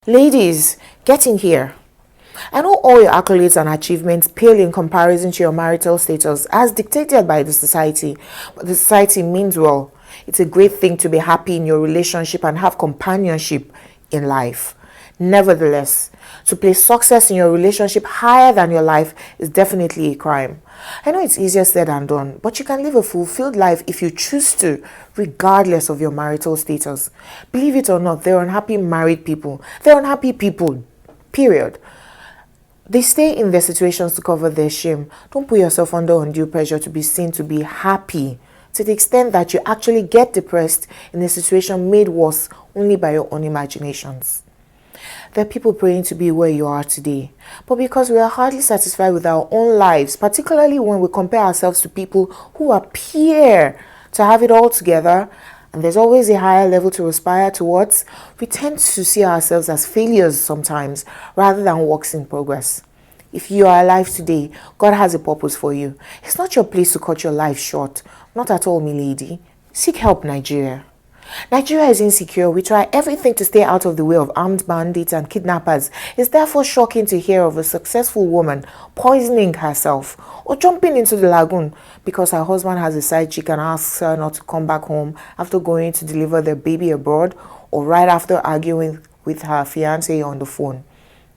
Ladies, get in here. I know all your accolades and achievements pale in comparison to your marital status as dictated by the society, but the society means well. It's a great thing to be happy in your relationship and have companionship in life. Nevertheless, to place success in your relationship higher than your life is definitely a crime. I know it's easier said than done, but you can live a fulfilled life if you choose to, regardless of your marital status. Believe it or not, there are unhappy married people. There are unhappy people, period. They stay in their situations to cover their shame. Don't put yourself under undue pressure to be seen to be happy, to the extent that you actually get depressed in a situation made worse only by your own imaginations. There are people praying to be where you are today, but because we are hardly satisfied with our own lives, particularly when we compare ourselves to people who appear to have it all together, and there's always a higher level to aspire towards, we tend to see ourselves as failures sometimes rather than works in progress. If you are alive today, God has a purpose for you. It's not your place to cut your life short. Not at all, milady. Seek help, Nigeria. Nigeria is insecure. We try everything to stay out of the way of armed bandits and kidnappers. It's therefore shocking to hear of a successful woman poisoning herself or jumping into the lagoon because her husband has a side chick and asks her not to come back home after going to deliver their baby abroad or right after arguing with her fiancé on the phone.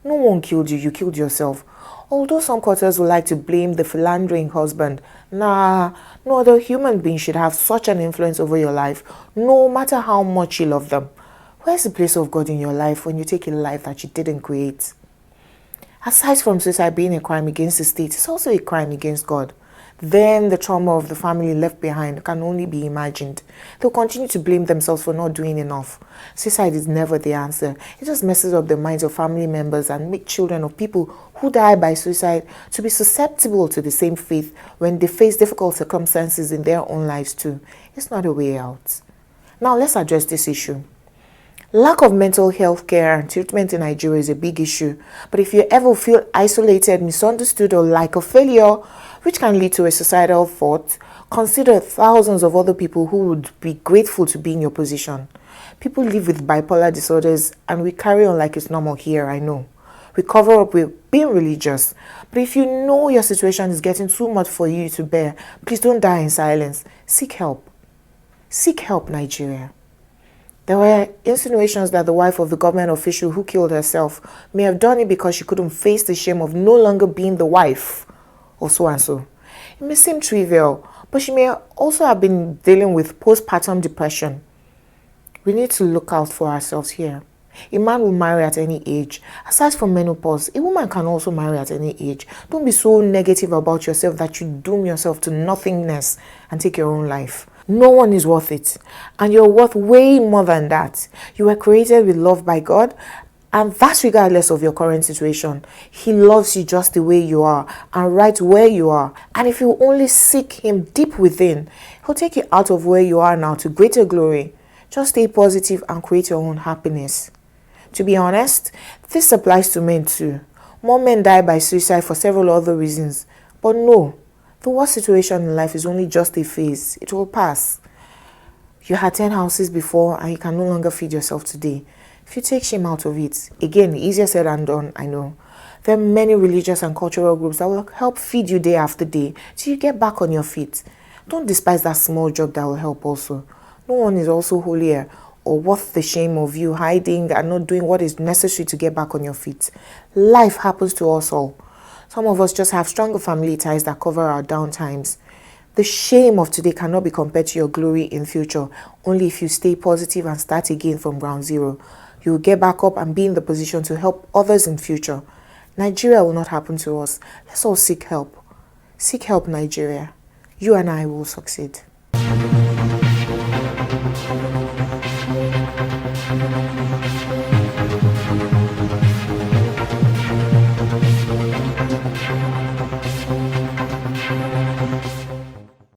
No one killed you, you killed yourself. Although some quarters would like to blame the philandering husband, nah, no other human being should have such an influence over your life, no matter how much you love them. Where's the place of God in your life when you take a life that you didn't create? Aside from suicide being a crime against the state, it's also a crime against God. Then the trauma of the family left behind can only be imagined. They'll continue to blame themselves for not doing enough. Suicide is never the answer. It just messes up the minds of family members and makes children of people who die by suicide to be susceptible to the same fate when they face difficult circumstances in their own lives too. It's not a way out. Now let's address this issue. Lack of mental health care and treatment in Nigeria is a big issue. But if you ever feel isolated, misunderstood, or like a failure, which can lead to a suicidal thought, consider thousands of other people who would be grateful to be in your position. People live with bipolar disorders and we carry on like it's normal here, I know. We cover up with being religious. But if you know your situation is getting too much for you to bear, please don't die in silence. Seek help. Seek help, Nigeria. There were insinuations that the wife of the government official who killed herself may have done it because she couldn't face the shame of no longer being the wife or so and so. It may seem trivial, but she may also have been dealing with postpartum depression. We need to look out for ourselves here. A man will marry at any age. Aside from menopause, a woman can also marry at any age. Don't be so negative about yourself that you doom yourself to nothingness and take your own life. No one is worth it. And you're worth way more than that. You were created with love by God, and that's regardless of your current situation. He loves you just the way you are and right where you are. And if you only seek Him deep within, He'll take you out of where you are now to greater glory. Just stay positive and create your own happiness. To be honest, this applies to men too. More men die by suicide for several other reasons. But no, the worst situation in life is only just a phase. It will pass. You had 10 houses before and you can no longer feed yourself today. If you take shame out of it, again, easier said than done, I know. There are many religious and cultural groups that will help feed you day after day till you get back on your feet. Don't despise that small job that will help also. No one is also holier or worth the shame of you hiding and not doing what is necessary to get back on your feet. Life happens to us all. Some of us just have stronger family ties that cover our down times. The shame of today cannot be compared to your glory in future. Only if you stay positive and start again from ground zero. You will get back up and be in the position to help others in future. Nigeria will not happen to us. Let's all seek help. Seek help, Nigeria. You and I will succeed.